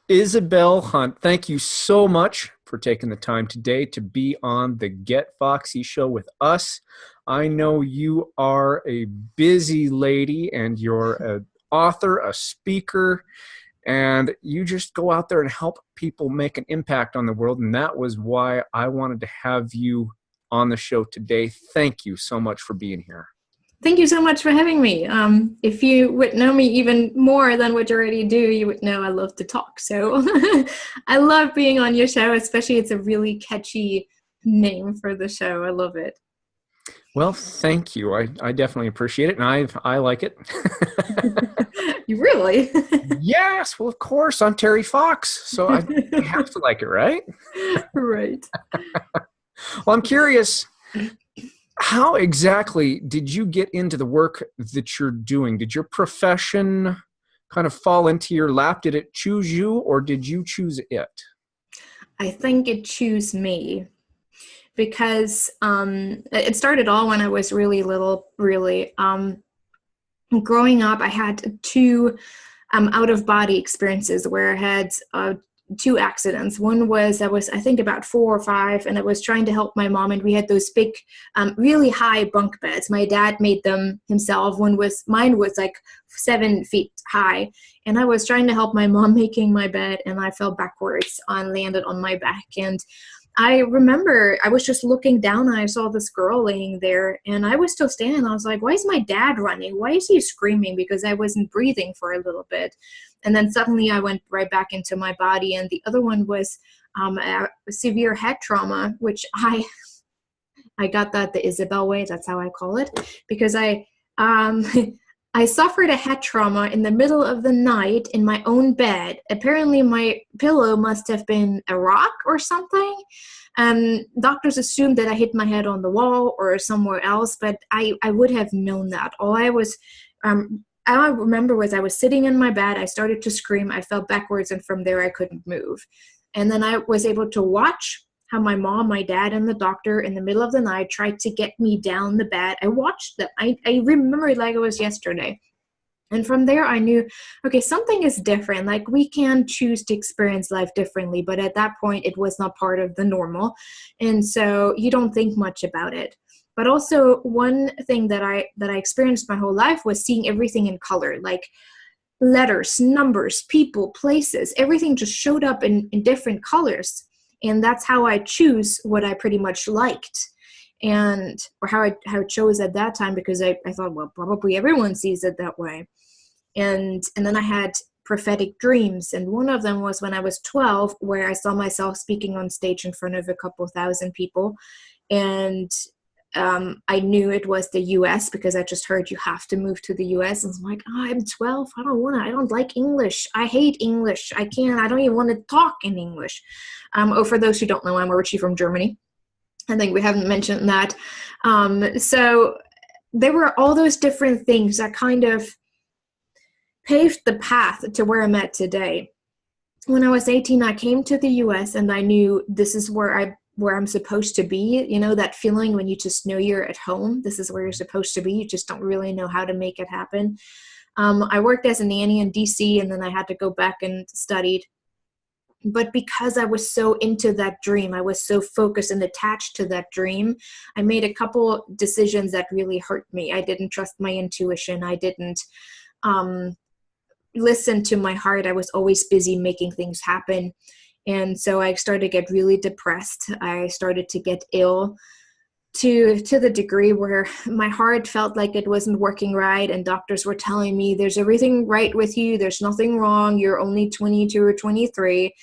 Isabel Hundt, thank you so much for taking the time today to be on the Get Foxy show with us. I know you are a busy lady and you're an author, a speaker, and you just go out there and help people make an impact on the world. And that was why I wanted to have you on the show today. Thank you so much for being here. Thank you so much for having me. If you would know me even more than what you already do, you would know I love to talk. So I love being on your show, especially it's a really catchy name for the show. I love it. Well, thank you. I definitely appreciate it, and I like it. You really? Yes. Well, of course. I'm Terry Fox, so I have to like it, right? Right. Well, I'm curious. How exactly did you get into the work that you're doing? Did your profession kind of fall into your lap? Did it choose you, or did you choose it? I think it chose me because it started all when I was really little, really. Growing up, I had two out-of-body experiences where I had two accidents. One was I was, I think, about 4 or 5, and I was trying to help my mom, and we had those big, really high bunk beds. My dad made them himself. Mine was like 7 feet high, and I was trying to help my mom making my bed, and I fell backwards and landed on my back. And I remember I was just looking down and I saw this girl laying there, and I was still standing. I was like, why is my dad running? Why is he screaming? Because I wasn't breathing for a little bit. And then suddenly I went right back into my body. And the other one was a severe head trauma, which I got that the Isabel way. That's how I call it, because I suffered a head trauma in the middle of the night in my own bed. Apparently my pillow must have been a rock or something. Doctors assumed that I hit my head on the wall or somewhere else, but I would have known that. All I remember was I was sitting in my bed. I started to scream. I fell backwards, and from there I couldn't move. And then I was able to watch how my mom, my dad, and the doctor in the middle of the night tried to get me down the bed. I watched them. I remember it like it was yesterday. And from there I knew, okay, something is different. Like, we can choose to experience life differently, but at that point it was not part of the normal. And so you don't think much about it. But also one thing that I experienced my whole life was seeing everything in color, like letters, numbers, people, places, everything just showed up in different colors. And that's how I choose what I pretty much liked, or how I chose at that time, because I thought, well, probably everyone sees it that way. And then I had prophetic dreams. And one of them was when I was 12, where I saw myself speaking on stage in front of a couple thousand people. And I knew it was the US because I just heard you have to move to the US. And I was like, I'm 12. I don't like English. I hate English. I don't even want to talk in English. For those who don't know, I'm originally from Germany. I think we haven't mentioned that. So there were all those different things that kind of paved the path to where I'm at today. When I was 18, I came to the US and I knew this is where I'm supposed to be. You know, that feeling when you just know you're at home. This is where you're supposed to be. You just don't really know how to make it happen. I worked as a nanny in DC, and then I had to go back and studied. But because I was so into that dream, I was so focused and attached to that dream, I made a couple decisions that really hurt me. I didn't trust my intuition. I didn't listen to my heart. I was always busy making things happen. And so I started to get really depressed. I started to get ill to the degree where my heart felt like it wasn't working right. And doctors were telling me, there's everything right with you. There's nothing wrong. You're only 22 or 23.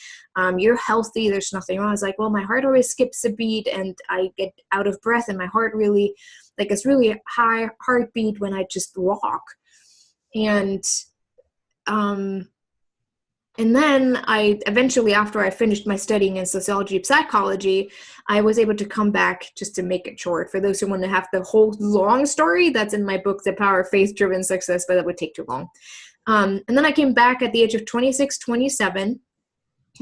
You're healthy. There's nothing wrong. I was like, well, my heart always skips a beat and I get out of breath, and my heart really, like, it's really high heartbeat when I just walk. And then I eventually, after I finished my studying in sociology and psychology, I was able to come back, just to make it short. For those who want to have the whole long story, that's in my book, The Power of Faith-Driven Success, but that would take too long. And then I came back at the age of 26, 27.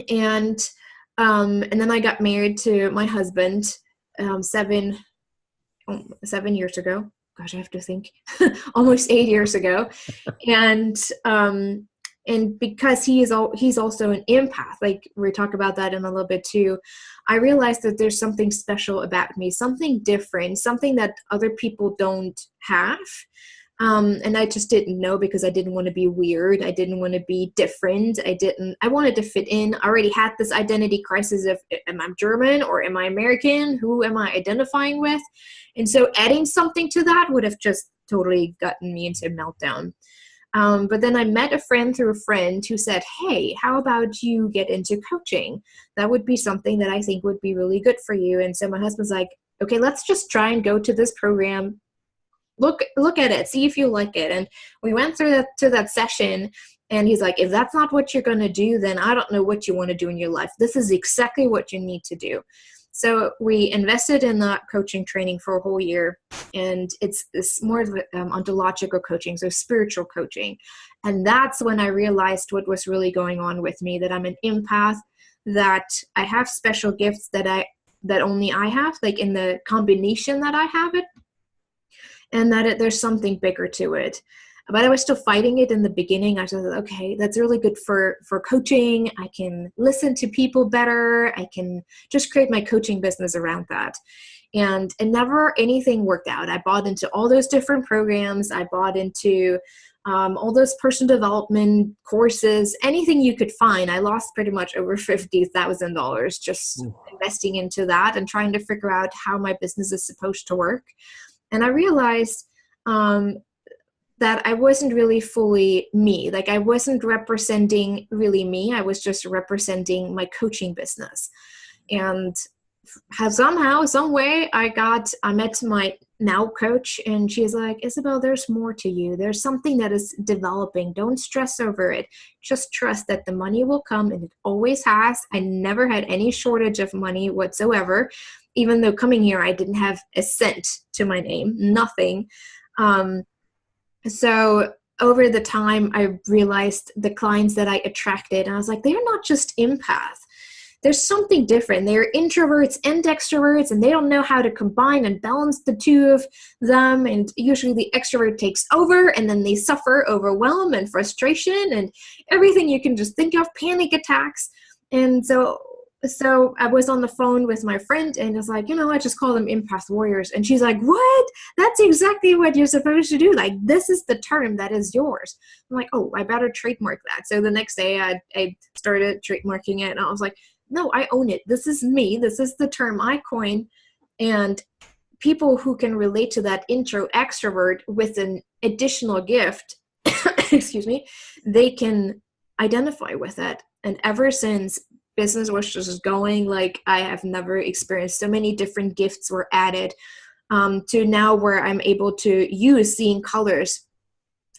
And then I got married to my husband 7 years ago. Gosh, I have to think. Almost 8 years ago. And And because he's also an empath, like we talk about that in a little bit too, I realized that there's something special about me, something different, something that other people don't have. And I just didn't know because I didn't want to be weird. I didn't want to be different. I wanted to fit in. I already had this identity crisis of, am I German or am I American? Who am I identifying with? And so adding something to that would have just totally gotten me into a meltdown. But then I met a friend through a friend who said, hey, how about you get into coaching? That would be something that I think would be really good for you. And so my husband's like, okay, let's just try and go to this program. Look at it, see if you like it. And we went through that session, and he's like, if that's not what you're going to do, then I don't know what you want to do in your life. This is exactly what you need to do. So we invested in that coaching training for a whole year, and it's more of ontological coaching, so spiritual coaching. And that's when I realized what was really going on with me, that I'm an empath, that I have special gifts that only I have, like in the combination that I have it, and that there's something bigger to it. But I was still fighting it in the beginning. I thought, okay, that's really good for coaching. I can listen to people better. I can just create my coaching business around that. And never anything worked out. I bought into all those different programs. I bought into all those personal development courses, anything you could find. I lost pretty much over $50,000 just investing into that and trying to figure out how my business is supposed to work. And I realized that I wasn't really fully me. Like I wasn't representing really me. I was just representing my coaching business. And somehow, some way, I met my now coach, and she's like, Isabel, there's more to you. There's something that is developing. Don't stress over it. Just trust that the money will come, and it always has. I never had any shortage of money whatsoever. Even though coming here, I didn't have a cent to my name, nothing. So over the time, I realized the clients that I attracted, and I was like, they're not just empaths. There's something different. They're introverts and extroverts, and they don't know how to combine and balance the two of them. And usually the extrovert takes over, and then they suffer overwhelm and frustration and everything you can just think of, panic attacks. And so I was on the phone with my friend, and it's like, I just call them Empath-Warriors. And she's like, what? That's exactly what you're supposed to do. Like, this is the term that is yours. I'm like, oh, I better trademark that. So the next day I started trademarking it, and I was like, no, I own it. This is me. This is the term I coined. And people who can relate to that intro extrovert with an additional gift, excuse me, they can identify with it. And ever since, business was just going like I have never experienced. So many different gifts were added to now where I'm able to use seeing colors.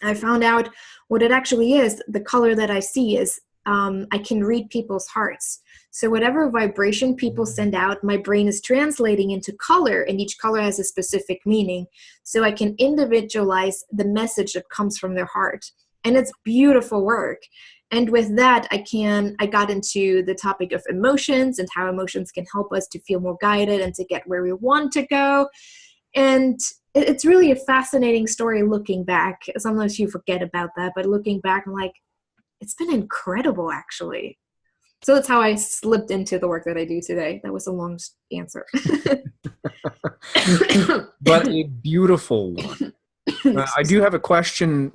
I found out what it actually is. The color that I see is I can read people's hearts. So whatever vibration people send out, my brain is translating into color, and each color has a specific meaning. So I can individualize the message that comes from their heart. And it's beautiful work. And with that, I got into the topic of emotions and how emotions can help us to feel more guided and to get where we want to go. And it's really a fascinating story looking back. Sometimes you forget about that, but looking back, I'm like, it's been incredible, actually. So that's how I slipped into the work that I do today. That was a long answer. But a beautiful one. I do have a question.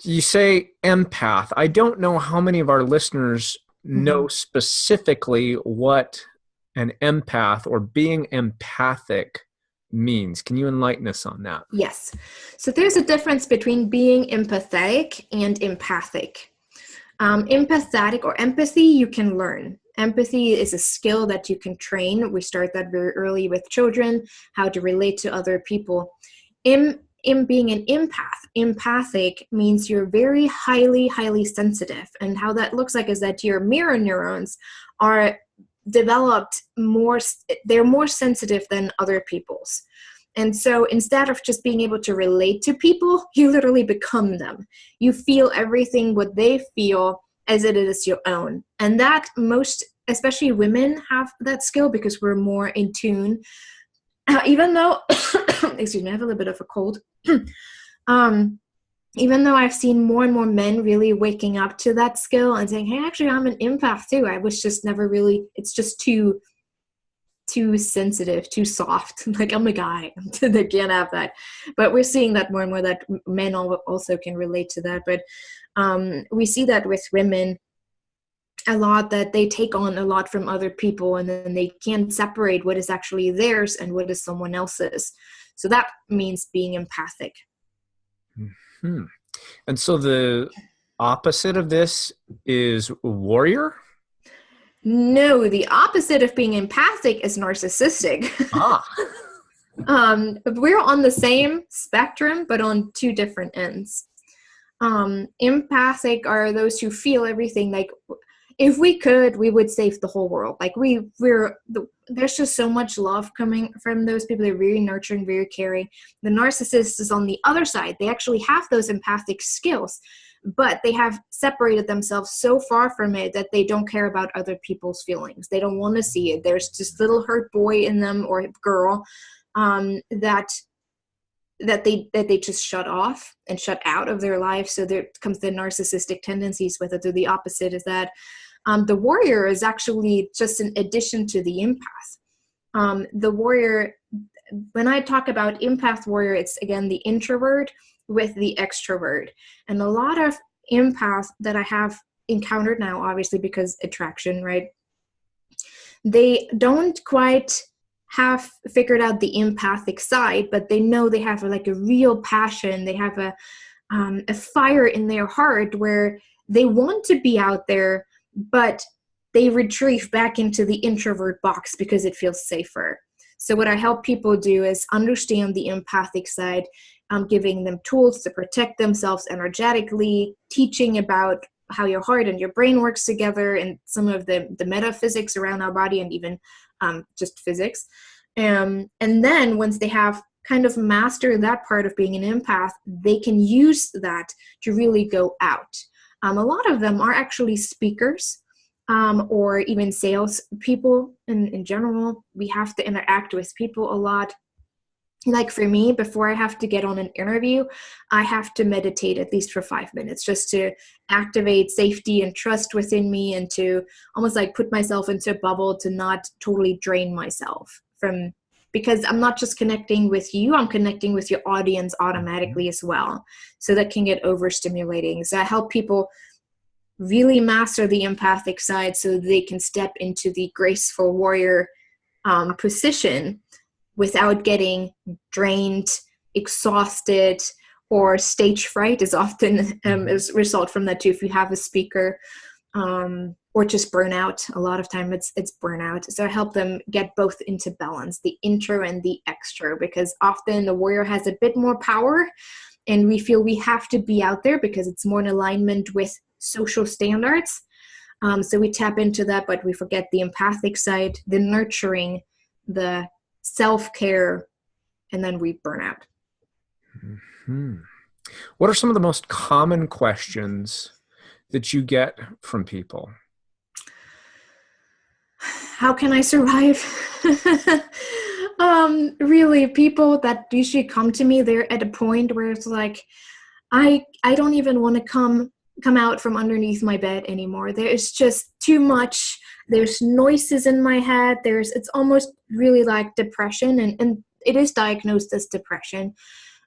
You say empath. I don't know how many of our listeners know specifically what an empath or being empathic means. Can you enlighten us on that? Yes. So there's a difference between being empathetic and empathic. Empathetic or empathy, you can learn. Empathy is a skill that you can train. We start that very early with children, how to relate to other people. In being an empath, empathic means you're very highly, highly sensitive. And how that looks like is that your mirror neurons are developed they're more sensitive than other people's. And so instead of just being able to relate to people, you literally become them. You feel everything what they feel as it is your own. And that especially women have that skill because we're more in tune. Even though, excuse me, I have a little bit of a cold. even though I've seen more and more men really waking up to that skill and saying, hey, actually, I'm an empath too. I was just never really, it's just too sensitive, too soft. Like, I'm a guy. They can't have that. But we're seeing that more and more, that men also can relate to that. But we see that with women a lot, that they take on a lot from other people, and then they can't separate what is actually theirs and what is someone else's. So that means being empathic. Mm-hmm. And so the opposite of this is warrior? No, the opposite of being empathic is narcissistic. We're on the same spectrum, but on two different ends. Empathic are those who feel everything. Like, if we could, we would save the whole world. Like, there's just so much love coming from those people. They're very nurturing, very caring. The narcissist is on the other side. They actually have those empathic skills, but they have separated themselves so far from it that they don't care about other people's feelings. They don't want to see it. There's just little hurt boy in them, or girl, that they just shut off and shut out of their life. So there comes the narcissistic tendencies with it. So the opposite is that the warrior is actually just an addition to the empath. The warrior, when I talk about empath-warrior, it's again the introvert with the extrovert. And a lot of empaths that I have encountered now, obviously because attraction, right? They don't quite have figured out the empathic side, but they know they have like a real passion. They have a fire in their heart where they want to be out there, but they retreat back into the introvert box because it feels safer. So what I help people do is understand the empathic side, giving them tools to protect themselves energetically, teaching about how your heart and your brain works together, and some of the metaphysics around our body, and even just physics. And then once they have kind of mastered that part of being an empath, they can use that to really go out. A lot of them are actually speakers, or even sales people. In general, we have to interact with people a lot. Like for me, before I have to get on an interview, I have to meditate at least for 5 minutes just to activate safety and trust within me, and to almost like put myself into a bubble to not totally drain myself from, because I'm not just connecting with you, I'm connecting with your audience automatically as well. So that can get overstimulating. So I help people really master the empathic side so they can step into the graceful warrior position without getting drained, exhausted, or stage fright is often a result from that too. If you have a speaker, or just burnout, a lot of time it's burnout. So I help them get both into balance, the intro and the extra, because often the warrior has a bit more power, and we feel we have to be out there because it's more in alignment with social standards. So we tap into that, but we forget the empathic side, the nurturing, the self-care, and then we burn out. Mm-hmm. What are some of the most common questions that you get from people? How can I survive? Really, people that usually come to me, they're at a point where it's like, I don't even want to come out from underneath my bed anymore. There's just too much. There's noises in my head. It's almost really like depression, and it is diagnosed as depression.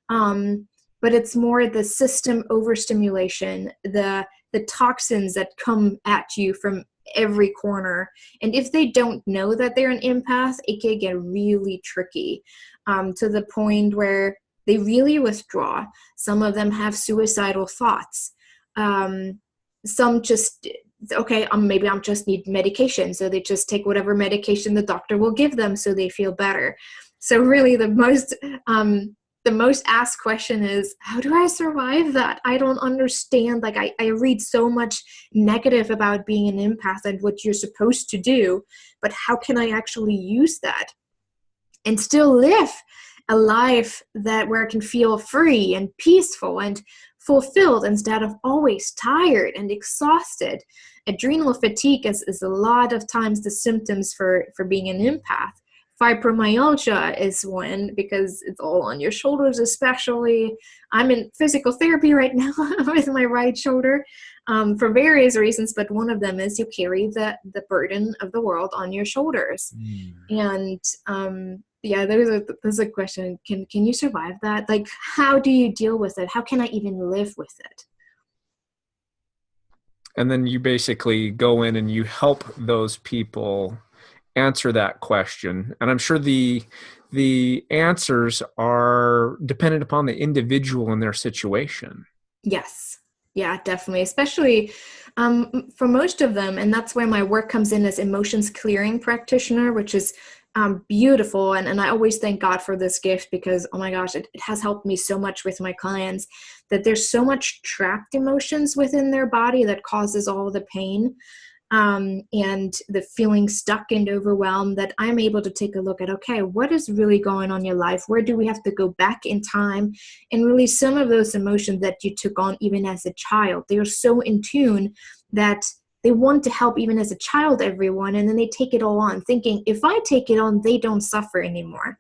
But it's more the system overstimulation, the toxins that come at you from every corner. And if they don't know that they're an empath, it can get really tricky, to the point where they really withdraw. Some of them have suicidal thoughts. Some just, okay, maybe I just need medication. So they just take whatever medication the doctor will give them so they feel better. So really the most asked question is, how do I survive that? I don't understand. Like I read so much negative about being an empath and what you're supposed to do, but how can I actually use that and still live a life where I can feel free and peaceful and fulfilled instead of always tired and exhausted? Adrenal fatigue is a lot of times the symptoms for being an empath. Fibromyalgia is one, because it's all on your shoulders, especially. I'm in physical therapy right now with my right shoulder for various reasons, but one of them is you carry the burden of the world on your shoulders. And yeah, there's a question. Can you survive that? Like, how do you deal with it? How can I even live with it? And then you basically go in and you help those people answer that question. And I'm sure the answers are dependent upon the individual and their situation. Yes. Yeah, definitely. Especially for most of them. And that's where my work comes in as emotions clearing practitioner, which is beautiful. And I always thank God for this gift, because, oh my gosh, it has helped me so much with my clients, that there's so much trapped emotions within their body that causes all the pain and the feeling stuck and overwhelmed, that I'm able to take a look at, okay, what is really going on in your life? Where do we have to go back in time and release some of those emotions that you took on even as a child? They are so in tune that they want to help even as a child, everyone, and then they take it all on, thinking, if I take it on, they don't suffer anymore.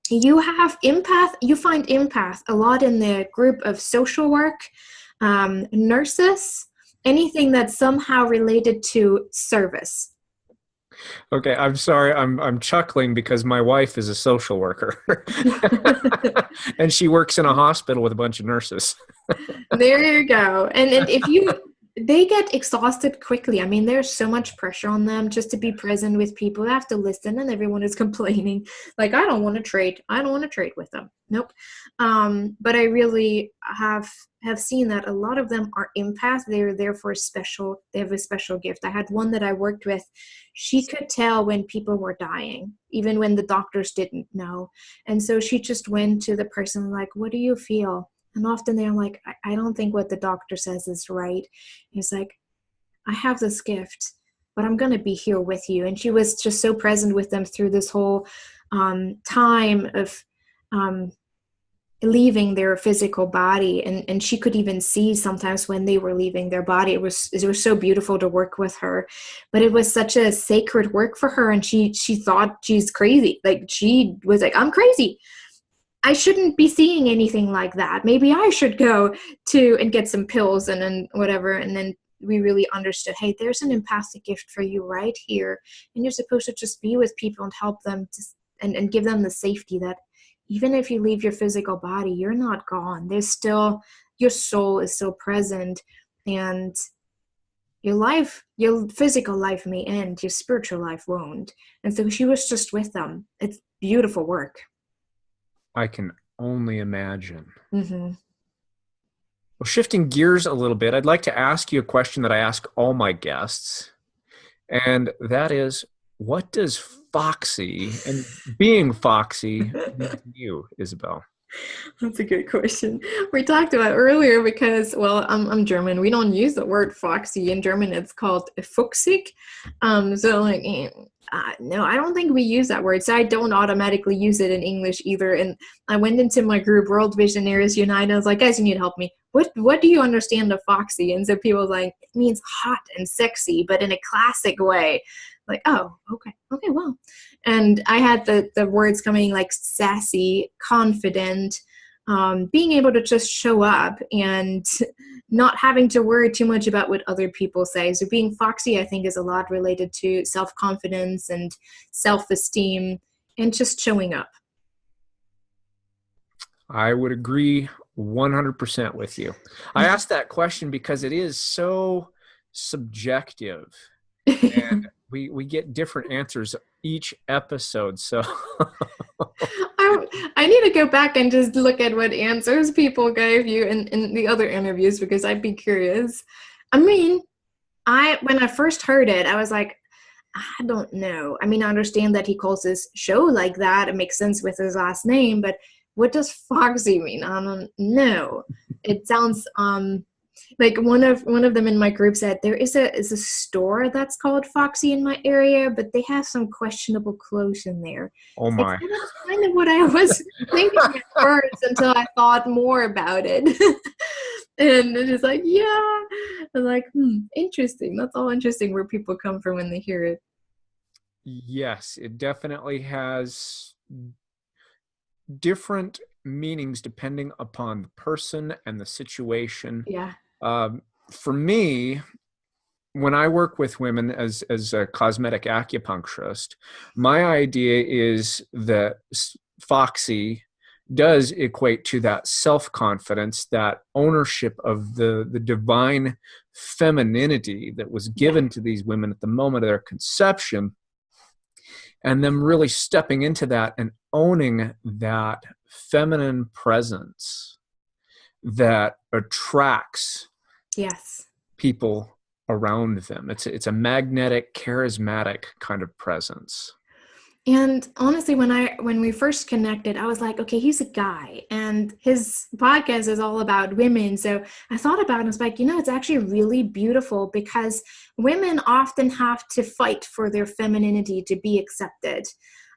You have empath. You find empath a lot in the group of social work, nurses, anything that's somehow related to service. Okay, I'm sorry. I'm chuckling because my wife is a social worker, and she works in a hospital with a bunch of nurses. There you go. And they get exhausted quickly. I mean, there's so much pressure on them just to be present with people. They have to listen, and everyone is complaining. Like, I don't want to trade. I don't want to trade with them. Nope. But I really have seen that a lot of them are empaths. They're there for they have a special gift. I had one that I worked with. She could tell when people were dying, even when the doctors didn't know. And so she just went to the person like, what do you feel? And often they're like, I don't think what the doctor says is right. He's like, I have this gift, but I'm going to be here with you. And she was just so present with them through this whole time of leaving their physical body. And she could even see sometimes when they were leaving their body. It was so beautiful to work with her, but it was such a sacred work for her. And she thought she's crazy. Like, she was like, I'm crazy. I shouldn't be seeing anything like that. Maybe I should go and get some pills and then whatever. And then we really understood, hey, there's an empathic gift for you right here. And you're supposed to just be with people and help them and give them the safety that even if you leave your physical body, you're not gone. There's still, your soul is still present, and your physical life may end, your spiritual life won't. And so she was just with them. It's beautiful work. I can only imagine. Mm-hmm. Well, shifting gears a little bit, I'd like to ask you a question that I ask all my guests. And that is, what does Foxy and being Foxy mean to you, Isabel? That's a good question. We talked about earlier because, well, I'm German. We don't use the word Foxy. In German, it's called fuchsig. So like, no, I don't think we use that word. So I don't automatically use it in English either. And I went into my group, World Visionaries Unite. I was like, guys, you need to help me. What do you understand of Foxy? And so people were like, it means hot and sexy, but in a classic way. Like, oh, okay, well. And I had the words coming like sassy, confident, being able to just show up and not having to worry too much about what other people say. So being Foxy, I think, is a lot related to self-confidence and self-esteem and just showing up. I would agree 100% with you. I asked that question because it is so subjective. And we get different answers each episode. So I need to go back and just look at what answers people gave you in the other interviews, because I'd be curious. I mean, when I first heard it, I was like, I don't know. I mean, I understand that he calls his show like that. It makes sense with his last name, but what does Foxy mean? I don't know. It sounds like one of them in my group said there is a store that's called Foxy in my area, but they have some questionable clothes in there. Oh my! Like, that's kind of what I was thinking at first until I thought more about it. And it's just like, yeah, I was like, interesting. That's all interesting where people come from when they hear it. Yes, it definitely has different meanings depending upon the person and the situation. Yeah. For me, when I work with women as a cosmetic acupuncturist, my idea is that Foxy does equate to that self-confidence, that ownership of the divine femininity that was given to these women at the moment of their conception, and them really stepping into that and owning that feminine presence that attracts Yes. people around them. It's a magnetic, charismatic kind of presence. And honestly, when we first connected, I was like, okay, he's a guy and his podcast is all about women. So I thought about it and I was like, it's actually really beautiful because women often have to fight for their femininity to be accepted.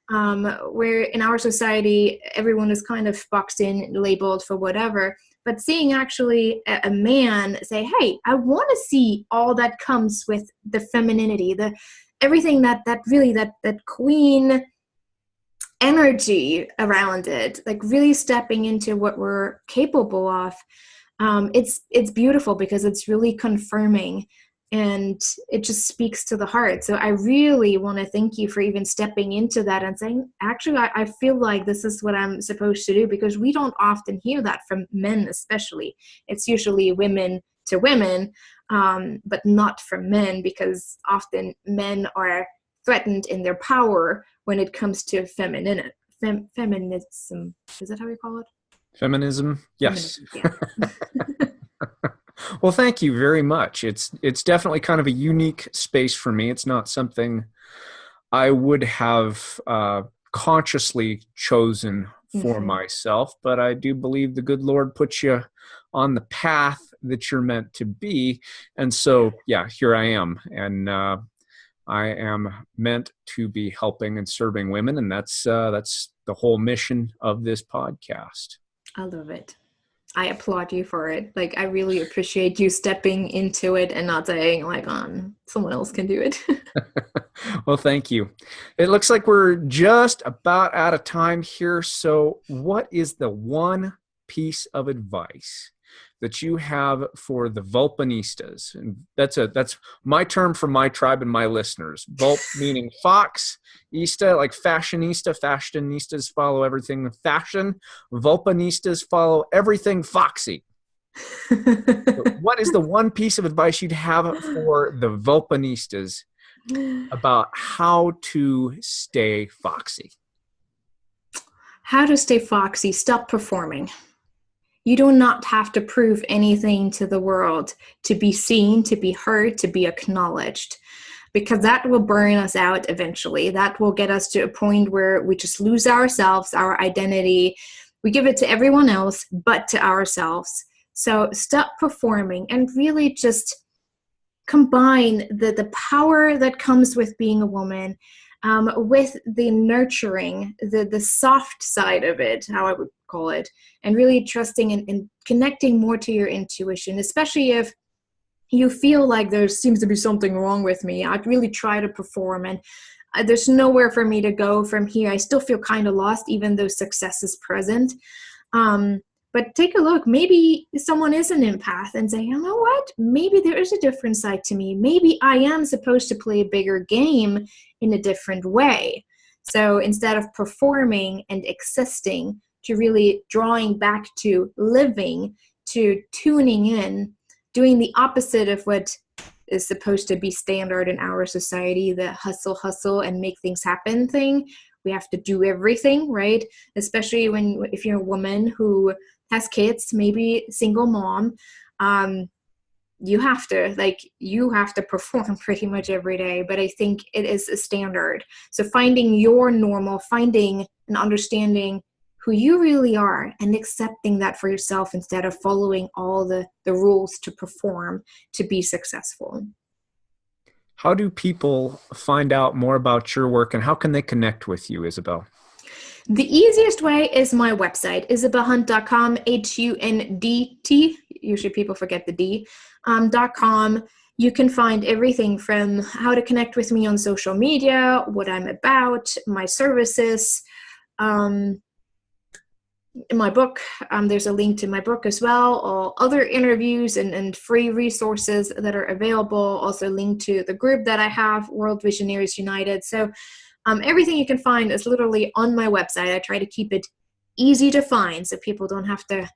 Where in our society, everyone is kind of boxed in, labeled for whatever. But seeing actually a man say, hey, I want to see all that comes with the femininity, everything that queen energy around it, like really stepping into what we're capable of. It's beautiful because it's really confirming and it just speaks to the heart. So I really want to thank you for even stepping into that and saying, actually, I feel like this is what I'm supposed to do, because we don't often hear that from men, especially. It's usually women to women, but not from men, because often men are threatened in their power when it comes to feminism. Is that how we call it? Feminism? Yes. Feminism, yeah. Well, thank you very much. It's definitely kind of a unique space for me. It's not something I would have consciously chosen for myself, but I do believe the good Lord puts you on the path that you're meant to be. And so, yeah, here I am. And I am meant to be helping and serving women. And that's the whole mission of this podcast. I love it. I applaud you for it. Like, I really appreciate you stepping into it and not saying like, someone else can do it. Well, thank you. It looks like we're just about out of time here. So what is the one piece of advice that you have for the Vulpanistas? And that's my term for my tribe and my listeners. Vulp meaning fox, ista like fashionista. Fashionistas follow everything fashion. Vulpanistas follow everything foxy. So what is the one piece of advice you'd have for the Vulpanistas about how to stay foxy? How to stay foxy? Stop performing. You do not have to prove anything to the world to be seen, to be heard, to be acknowledged, because that will burn us out eventually. That will get us to a point where we just lose ourselves, our identity. We give it to everyone else, but to ourselves. So stop performing and really just combine the power that comes with being a woman with the nurturing, the soft side of it, how I would call it, and really trusting and connecting more to your intuition, especially if you feel like there seems to be something wrong with me. I'd really try to perform and there's nowhere for me to go from here. I still feel kind of lost, even though success is present. But take a look. Maybe someone is an empath and say, you know what? Maybe there is a different side to me. Maybe I am supposed to play a bigger game in a different way. So instead of performing and existing, to really drawing back to living, to tuning in, doing the opposite of what is supposed to be standard in our society, the hustle and make things happen thing. We have to do everything, right? Especially if you're a woman who has kids, maybe single mom, you have to perform pretty much every day. But I think it is a standard. So finding your normal, finding and understanding who you really are and accepting that for yourself instead of following all the rules to perform to be successful. How do people find out more about your work and how can they connect with you, Isabel? The easiest way is my website, isabelhundt.com, HUNDT. Usually people forget the D, .com. you can find everything from how to connect with me on social media, what I'm about, my services, in my book. There's a link to my book as well, all other interviews and free resources that are available. Also linked to the group that I have, World Visionaries United. So everything you can find is literally on my website. I try to keep it easy to find so people don't have to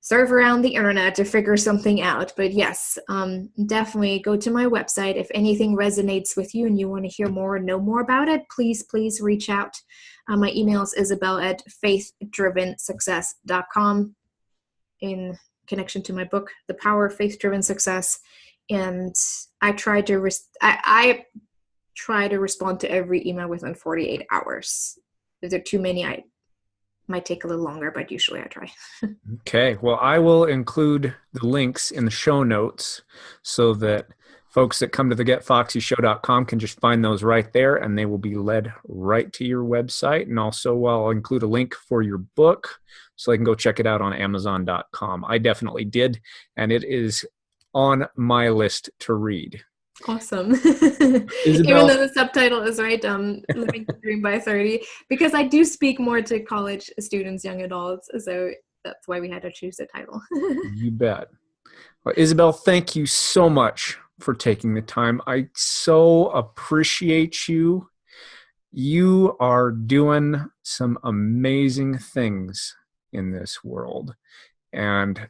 surf around the internet to figure something out. But yes, definitely go to my website. If anything resonates with you and you want to hear more and know more about it, please reach out. My email is isabel@faithdrivensuccess.com, in connection to my book, The Power of Faith-Driven Success. And I try to I try to respond to every email within 48 hours. If there are too many, I might take a little longer, but usually I try. Okay. Well, I will include the links in the show notes so that folks that come to the getfoxyshow.com can just find those right there, and they will be led right to your website. And also I'll include a link for your book so they can go check it out on Amazon.com. I definitely did, and it is on my list to read. Awesome. Isabel, even though the subtitle is right, Living the Dream by 30, because I do speak more to college students, young adults, so that's why we had to choose the title. You bet. Well, Isabel, thank you so much for taking the time. I so appreciate you. You are doing some amazing things in this world, and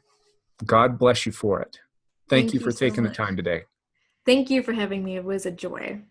God bless you for it. Thank you for taking the time today. Thank you for having me. It was a joy.